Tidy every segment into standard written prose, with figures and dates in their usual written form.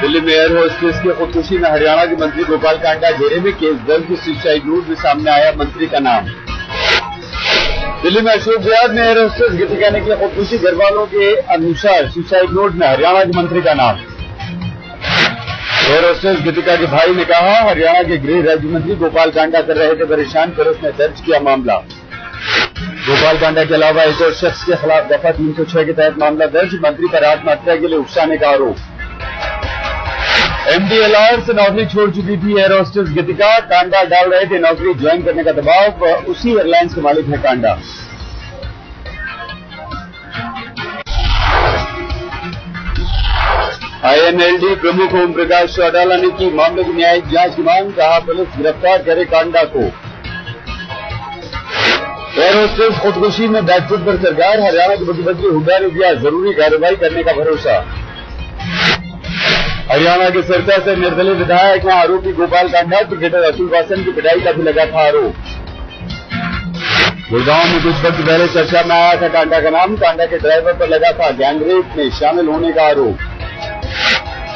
दिल्ली में air hostess की खुदकुशी में हरियाणा के मंत्री गोपाल कांडा घेरे में, केस दर्ज, सुसाइड नोट में सामने आया मंत्री का नाम। दिल्ली में अशोक विहार में एयर होस्टेस गीतिका ने की खुदकुशी, घर वालों के अनुसार सुसाइड नोट में हरियाणा के मंत्री का नाम। एयर होस्टेस गीतिका के भाई ने कहा, हरियाणा के गृह राज्य मंत्री गोपाल कांडा कर रहे थे परेशान, पुलिस ने दर्ज किया मामला। गोपाल कांडा के अलावा एक और शख्स के खिलाफ दफा 306 के तहत मामला दर्ज, मंत्री पर आत्महत्या के लिए उकसाने का आरोप। MDLR से नौकरी छोड़ चुकी थी एयर होस्टेस गीतिका, कांडा डाल रहे थे नौकरी ज्वाइन करने का दबाव, उसी एयरलाइंस के मालिक है कांडा। INLD प्रमुख ओम प्रकाश चौटाला ने की मामले की न्यायिक जांच की मांग, कहा पुलिस गिरफ्तार करे कांडा को। एयर होस्टेस खुदकुशी में बैकफुट पर सरकार, हरियाणा के मुख्यमंत्री हुड्डा ने दिया जरूरी कार्रवाई करने का भरोसा। हरियाणा के सिरसा से निर्दलीय विधायक ने आरोपी गोपाल कांडा, क्रिकेटर अतुल वासन की पिटाई का भी लगा था आरोप। गुड़गांव में कुछ वक्त पहले चर्चा में आया था कांडा का नाम, कांडा के ड्राइवर पर लगा था गैंगरेप में शामिल होने का आरोप।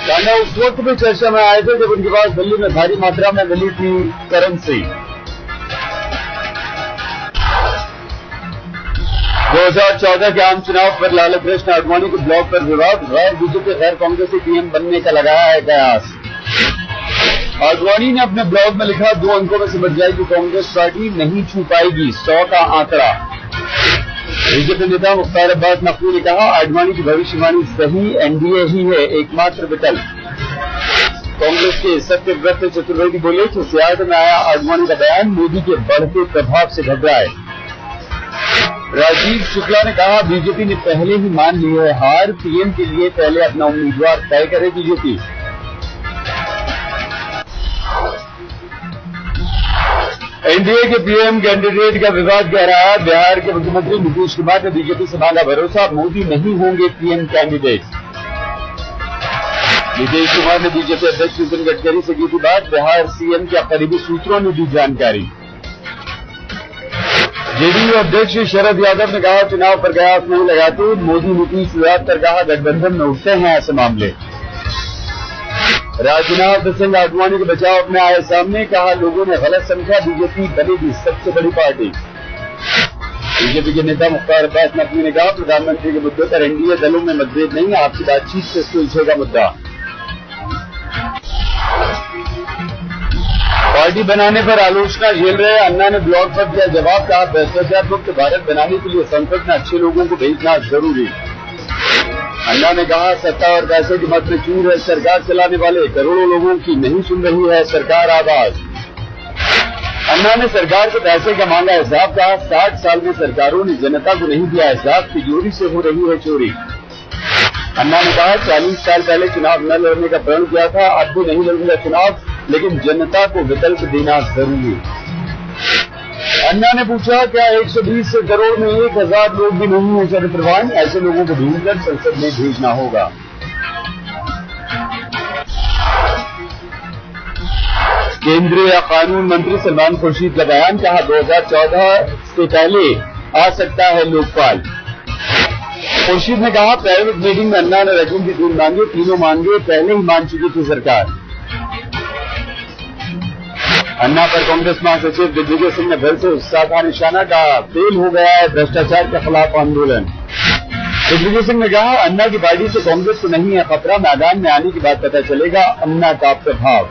कांडा उस वक्त भी चर्चा में आए थे जब उनके पास दिल्ली में भारी मात्रा में मिली थी करेंसी। 2014 के आम चुनाव पर लालू कृष्ण आडवाणी के ब्लॉग पर विवाद, गैर बीजेपी गैर कांग्रेसी पीएम बनने का लगाया है कयास। आडवाणी ने अपने ब्लॉग में लिखा, 2 अंकों में सिमट जाएगी कांग्रेस पार्टी, नहीं छू पाएगी 100 का आंकड़ा। बीजेपी नेता मुख्तार अब्बास नकवी ने कहा, आडवाणी की भविष्यवाणी सही, एनडीए ही है एकमात्र विकल्प। कांग्रेस के सत्यव्रत चतुर्वेदी बोले कि सियासत में आया आडवाणी का बयान मोदी के बढ़ते प्रभाव से घबराए। राजीव शुक्ला ने कहा, बीजेपी ने पहले ही मान ली है हार, पीएम के लिए पहले अपना उम्मीदवार तय करे बीजेपी। एनडीए के पीएम कैंडिडेट का विवाद गहराया, बिहार के मुख्यमंत्री नीतीश कुमार ने बीजेपी से मांगा भरोसा, मोदी नहीं होंगे पीएम कैंडिडेट। नीतीश कुमार ने बीजेपी अध्यक्ष नितिन गडकरी से की थी बात, बिहार सीएम के करीबी सूत्रों ने दी जानकारी। जेडीयू अध्यक्ष शरद यादव ने कहा, चुनाव पर कयास नहीं लगाते, मोदी नीतीश विवाद पर कहा गठबंधन में उठते हैं ऐसे मामले। राजनाथ सिंह आडवाणी के बचाव में आए सामने, कहा लोगों ने गलत समझा, बीजेपी बनेगी सबसे बड़ी पार्टी। बीजेपी के नेता मुख्तार अब्बास नकवी ने कहा, प्रधानमंत्री के मुद्दे पर एनडीए दलों में मतभेद नहीं, आपकी बातचीत से सुलझेगा मुद्दा। पार्टी बनाने पर आलोचना झेल रहे अन्ना ने ब्लॉग पर दिया जवाब, कहा भ्रष्टाचार मुक्त भारत बनाने के लिए संसद में अच्छे लोगों को भेजना जरूरी। अन्ना ने कहा, सत्ता और पैसे के मत में चूर है सरकार चलाने वाले, करोड़ों लोगों की नहीं सुन रही है सरकार आवाज। अन्ना ने सरकार से पैसे का मांगा हिसाब, कहा 60 साल में सरकारों ने जनता को नहीं दिया हिसाब, तिजोरी से हो रही है चोरी। अन्ना ने कहा, 40 साल पहले चुनाव न लड़ने का प्रण किया था, अब भी नहीं लड़ूंगा चुनाव, लेकिन जनता को विकल्प देना जरूरी। अन्ना ने पूछा, क्या 120 करोड़ में 1000 लोग भी नहीं है चरित्रवान, ऐसे लोगों को ढूंढकर संसद में भेजना होगा। केंद्रीय कानून मंत्री सलमान खुर्शीद का बयान, कहा 2014 से पहले आ सकता है लोकपाल। खुर्शीद ने कहा, प्राइवेट मीटिंग में अन्ना ने रकम की 3 मांगे, तीनों मांगे पहले ही मान चुकी थी सरकार। अन्ना पर कांग्रेस महासचिव दिग्विजय सिंह ने फिर से साधा निशाना, कहा फेल हो गया है भ्रष्टाचार के खिलाफ आंदोलन। दिग्विजय सिंह ने कहा, अन्ना की पार्टी से कांग्रेस को नहीं है खतरा, मैदान में आने के बाद पता चलेगा अन्ना का प्रभाव।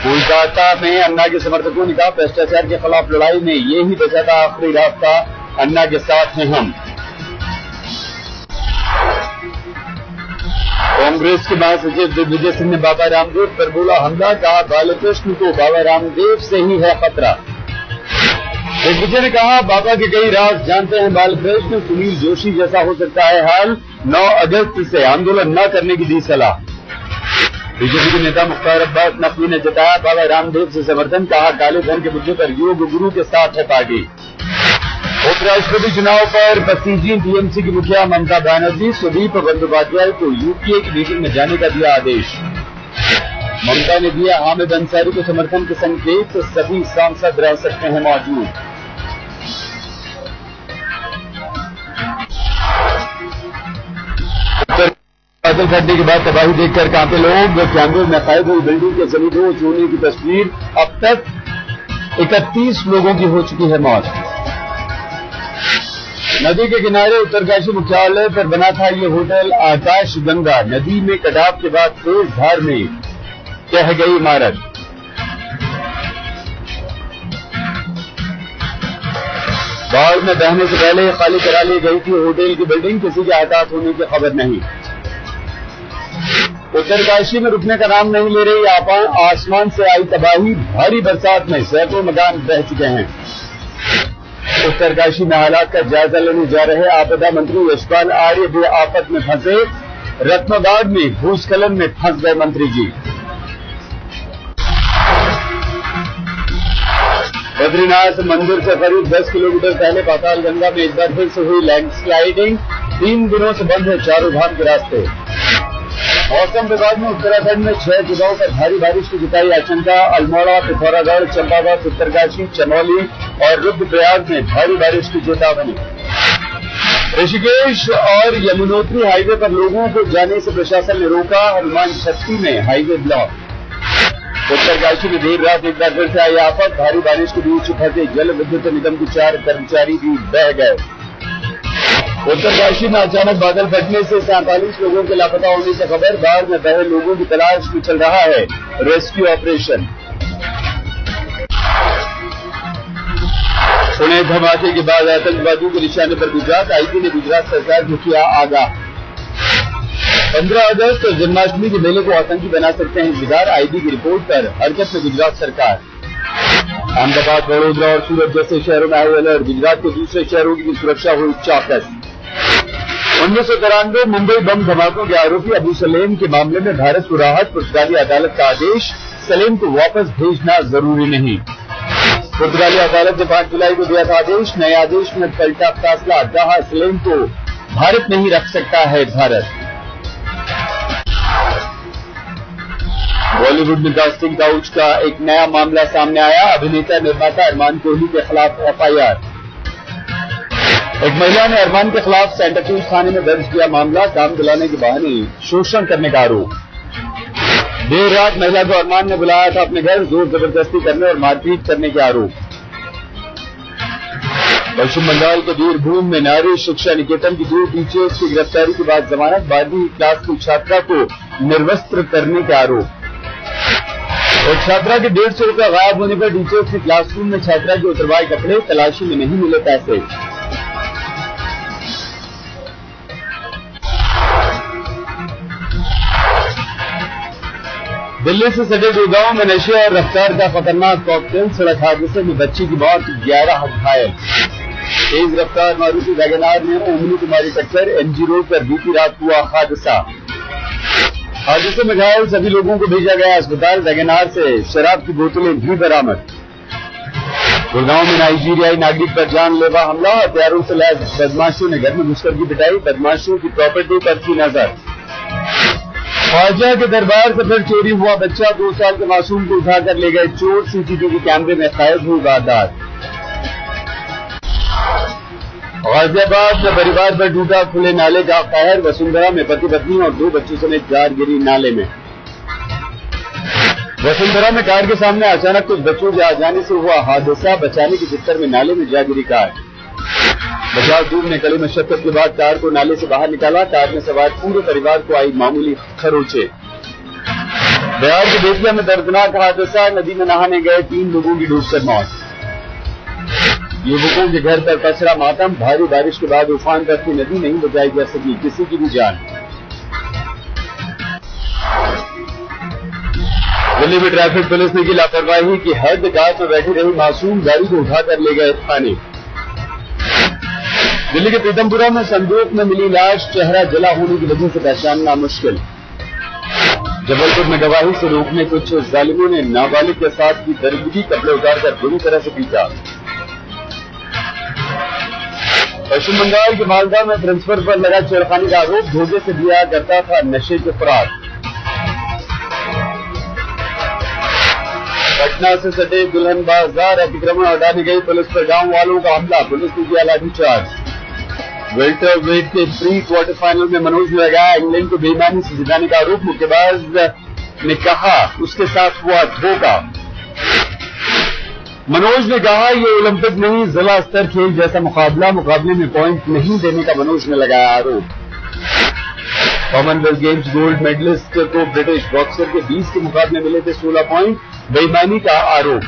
कोलकाता में अन्ना के समर्थकों ने कहा, भ्रष्टाचार के खिलाफ लड़ाई में ये ही बचा था आखिरी रास्ता, अन्ना के साथ हैं हम। कांग्रेस के महासचिव दिग्विजय सिंह ने बाबा रामदेव पर बोला हमला, कहा बालकृष्ण को बाबा रामदेव से ही है खतरा। दिग्विजय ने कहा, बाबा के कई राज जानते हैं बालकृष्ण, सुनील जोशी जैसा हो सकता है हाल, 9 अगस्त से आंदोलन न करने की दी सलाह। बीजेपी के नेता मुख्तार अब्बास नकवी ने जताया बाबा रामदेव से समर्थन, कहा काले धन के मुद्दे पर योग गुरु के साथ है पार्टी। उपराष्ट्रपति चुनाव पर बसीजी टीएमसी की मुखिया ममता बनर्जी, सुदीप बंदोपाध्याय को यूपीए की मीटिंग में जाने का दिया आदेश। ममता ने दिया हामिद अंसारी को समर्थन के संकेत, तो सभी सांसद रह सकते हैं मौजूद। बादल फटने के बाद तबाही देखकर कांपे लोग। कैमरे में कैद हुई बिल्डिंग के जमीन चूरने की तस्वीर। अब तक 31 लोगों की हो चुकी है मौत। नदी के किनारे उत्तरकाशी मुख्यालय पर बना था ये होटल आकाश गंगा। नदी में कटाव के बाद तेज धार में कह गई इमारत। बाढ़ में बहने से पहले खाली करा ली गई थी होटल की बिल्डिंग। किसी के हताहत होने की खबर नहीं। उत्तरकाशी में रुकने का नाम नहीं ले रही आसमान से आई तबाही। भारी बरसात में सैकड़ों मकान बह चुके हैं। उत्तरकाशी में हालात का जायजा लेने जा रहे आपदा मंत्री यशपाल आर्य भी आफत में फंसे। रत्नबाग में भूस्खलन में फंस गए मंत्री जी। बद्रीनाथ मंदिर से करीब 10 किलोमीटर पहले पाताल गंगा में एक बार फिर से हुई लैंडस्लाइडिंग। 3 दिनों से बंद है चारों धाम के रास्ते। मौसम विभाग ने उत्तराखंड में 6 जगहों पर भारी बारिश की जताई आशंका। अल्मोड़ा, पिथौरागढ़, चंपावत, उत्तरकाशी, चमोली और रुद्रप्रयाग में भारी बारिश की चेतावनी। ऋषिकेश और यमुनोत्री हाईवे पर लोगों को जाने से प्रशासन ने रोका। हनुमान छत्ती में हाईवे ब्लॉक। उत्तरकाशी में देर रात एक बार फिर से आई आफत। भारी बारिश के बीच फंसे जल विद्युत निगम के 4 कर्मचारी भी बह गए। उत्तरकाशी में अचानक बादल फटने से 47 लोगों के लापता होने की खबर। बाढ़ में बहे लोगों की तलाश में चल रहा है रेस्क्यू ऑपरेशन। पुणे धमाके के बाद आतंकवादियों के निशाने पर गुजरात। आईजी ने गुजरात सरकार को किया आगाह। 15 अगस्त और जन्माष्टमी के मेले को आतंकी बना सकते हैं इंतजार। आईजी की रिपोर्ट पर हरकत में गुजरात सरकार। अहमदाबाद, बड़ोदरा और सूरत जैसे शहरों में हाई अलर्ट। गुजरात के दूसरे शहरों की सुरक्षा हुई चौकस। 1993 मुंबई बम धमाकों के आरोपी अबू सलेम के मामले में भारत को राहत। पुर्तगाली अदालत का आदेश। सलेम को वापस भेजना जरूरी नहीं। पुर्तगाली अदालत ने 5 जुलाई को दिया था आदेश। नए आदेश में पलटा फैसला। कहा सलेम को भारत नहीं रख सकता है भारत। बॉलीवुड में कास्टिंग काउच का एक नया मामला सामने आया। अभिनेता निर्माता अरमान कोहली के खिलाफ एफआईआर। एक महिला ने अरमान के खिलाफ सेंटाक्रूज थाने में दर्ज किया मामला। काम दिलाने के बहाने शोषण करने का आरोप। देर रात महिला को अरमान ने बुलाया था अपने घर। जोर जबरदस्ती करने और मारपीट करने के आरोप। पश्चिम बंगाल के बीरभूम में नारी शिक्षा निकेतन की 2 टीचर्स की गिरफ्तारी के बाद जमानत। 12वीं क्लास की छात्रा को निर्वस्त्र करने के आरोप। और छात्रा के 150 रुपये गायब होने पर टीचर्स ने क्लासरूम में छात्रा के उतरवाए कपड़े। तलाशी में नहीं मिले पैसे। दिल्ली से सटे गुड़गांव में नशे और रफ्तार का खतरनाक कॉकटेल। सड़क हादसे में बच्ची की मौत, 11 घायल। तेज रफ्तार मारुति वैगनार ने ओमनी को मारी टक्कर। एमजी रोड पर बीती रात हुआ हादसा। हादसे में घायल सभी लोगों को भेजा गया अस्पताल। वैगनार से शराब की बोतलें भी बरामद। गुड़गांव में नाइजीरियाई नागरिक पर जानलेवा हमला। हथियारों से लैस बदमाशों ने घर में घुसकर की पिटाई। बदमाशों की प्रॉपर्टी पर थी नजर। ख्वाजा के दरबार से फिर चोरी हुआ बच्चा। 2 साल के मासूम को उठाकर ले गए चोर। सीसीटीवी कैमरे में कैद हुई वारदात। गाजियाबाद में परिवार पर टूटा खुले नाले का कहर। वसुंधरा में पति पत्नी और 2 बच्चों समेत 4 गिरी नाले में। वसुंधरा में कार के सामने अचानक कुछ बच्चों के आ जाने से हुआ हादसा। बचाने के चक्कर में नाले में जा गिरी कार। बचाव टीम ने कड़ी मशक्कत के बाद कार को नाले से बाहर निकाला। कार में सवार पूरे परिवार को आई मामूली खरोंचे। बिहार के बेतिया में दर्दनाक हादसा। नदी में नहाने गए 3 लोगों की डूबकर मौत। युवकों के घर पर पसरा मातम। भारी बारिश के बाद उफान पर की नदी नहीं बचाई जा सकी किसी की भी जान। दिल्ली में ट्रैफिक पुलिस ने की लापरवाही की हद। कार में बैठी रही मासूम गाड़ी को उठाकर ले गए थाने। दिल्ली के पीतमपुरा में संदूक में मिली लाश। चेहरा जला होने की वजह से पहचानना मुश्किल। जबलपुर में गवाही से रोकने कुछ जालिमों ने नाबालिग के साथ की दरिद्री। कपड़े उतारकर बुरी तरह से पीटा। पश्चिम बंगाल के मालदा में प्रिंसिपल पर लगा छेड़खानी का आरोप। धोखे से दिया करता था नशे के फरार। पटना से सटे दुल्हन बाजार अतिक्रमण हटाने गई पुलिस पर गांव वालों का हमला। पुलिस ने किया लाठीचार्ज। वेल्टर वेट के प्री क्वार्टर फाइनल में मनोज ने लगाया इंग्लैंड को बेईमानी से जिताने का आरोप। मुक्केबाज ने कहा उसके साथ हुआ धोखा। मनोज ने कहा ये ओलंपिक नहीं, जिला स्तर खेल जैसा मुकाबले में पॉइंट नहीं देने का मनोज ने लगाया आरोप। कॉमनवेल्थ गेम्स गोल्ड मेडलिस्ट को ब्रिटिश बॉक्सर के 20 के मुकाबले मिले थे 16 पॉइंट, बेईमानी का आरोप।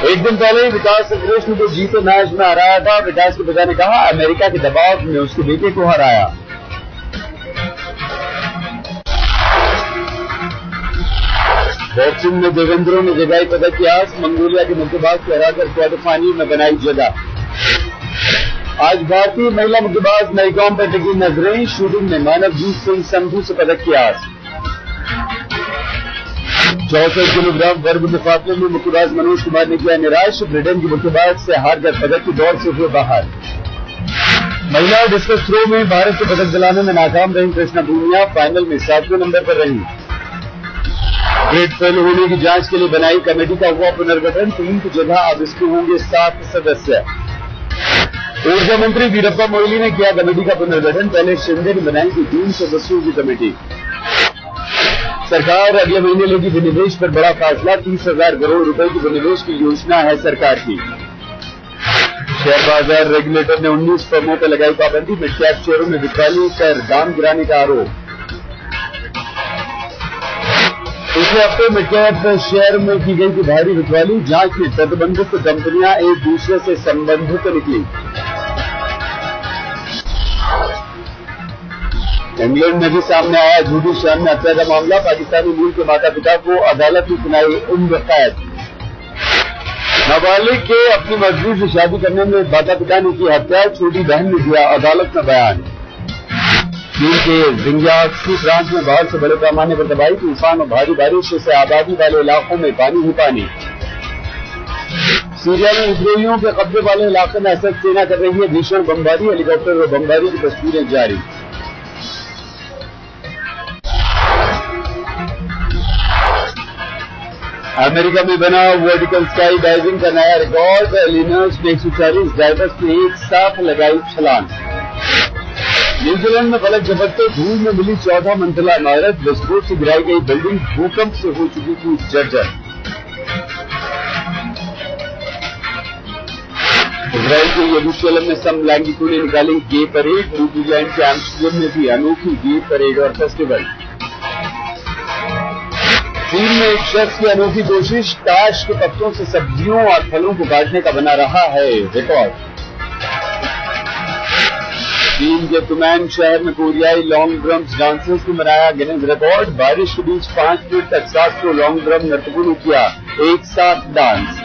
एक दिन पहले विकास कृष्ण को जीते मैच में हराया था। विकास के पिता ने कहा अमेरिका के दबाव में उसके बेटे को हराया। बॉक्सिंग में देवेंद्रो ने जगाई पदक की आस। मंगोलिया के मुक्केबाज को हराकर क्वार्टर फाइनल में बनाई जगह। आज भारतीय महिला मुक्केबाज मैरीकॉम पर टिकी नजरें। शूटिंग में मानवजीत सिंह संधू से पदक की आस। 64 किलोग्राम वर्ग मुकाबले में मुक्केबाज मनोज कुमार ने किया निराश। ब्रिटेन के मुक्केबाज से हारकर पदक की दौड़ से हुए बाहर। महिला डिस्कस थ्रो में भारत को पदक दिलाने में नाकाम रही कृष्णा पूनिया। फाइनल में 7वें नंबर पर रही। ग्रेड फेल होने की जांच के लिए बनाई कमेटी का हुआ पुनर्गठन। 3 की जगह अब इसके होंगे 7 सदस्य। ऊर्जा मंत्री वीरप्पा मोइली ने किया कमेटी का पुनर्गठन। पहले शिंदे ने बनाई थी 3 सदस्यों की कमेटी। सरकार अगले महीने लेगी विनिवेश पर बड़ा फैसला। 30,000 करोड़ रुपए की विनिवेश की योजना है सरकार की। शेयर बाजार रेगुलेटर ने 19 फर्मों पर लगाई पाबंदी। मिड कैप शेयरों में बिकवाली कर दाम गिराने का आरोप। पिछले हफ्ते मिड कैप शेयर में की गई थी भारी बिकवाली। जांच में प्रतिबंधित कंपनियां एक दूसरे से संबंधित निकली। इंग्लैंड में भी सामने आया झूठी शान में हत्या का मामला। पाकिस्तानी मूल के माता पिता को अदालत ने सुनाई उम्र कैद। नाबालिग के अपनी मर्जी से शादी करने में माता पिता ने की हत्या। छोटी बहन ने दिया अदालत में बयान। चीन के जिंजियाक्सू प्रांत में बाढ़ से बड़े पैमाने पर तबाही। तूफान और भारी बारिश से आबादी वाले इलाकों में पानी ही पानी। सीरिया में विद्रोहियों के कब्जे वाले इलाके में असद सेना कर रही है भीषण बमबारी। हेलीकॉप्टर और बमबारी की तस्वीरें जारी। अमेरिका में बना वर्टिकल स्काई डाइविंग का नया रिकॉर्ड। एलिनर्स में 140 डाइवर्स ने एक साथ लगाई छलांग। न्यूजीलैंड में पलक झपकते धूल में मिली 14 मंजिला इमारत। विस्फोट से गिराई गई बिल्डिंग भूकंप से हो चुकी थी जर्जर। इजराइल के यरूशलेम में समलैंगिकों ने निकाली गे परेड। न्यूजीलैंड के एम्स्टर्डम में भी अनोखी गे परेड और फेस्टिवल। चीन में एक शख्स की अनोखी कोशिश। ताश के पत्तों से सब्जियों और फलों को काटने का बना रहा है रिकॉर्ड। चीन के तुमैन शहर में कोरियाई लॉन्ग ड्रम्स डांसर्स ने बनाया गिनीज रिकॉर्ड। बारिश के बीच 5 मिनट तक 700 लॉन्ग ड्रम नर्तकों ने किया एक साथ डांस।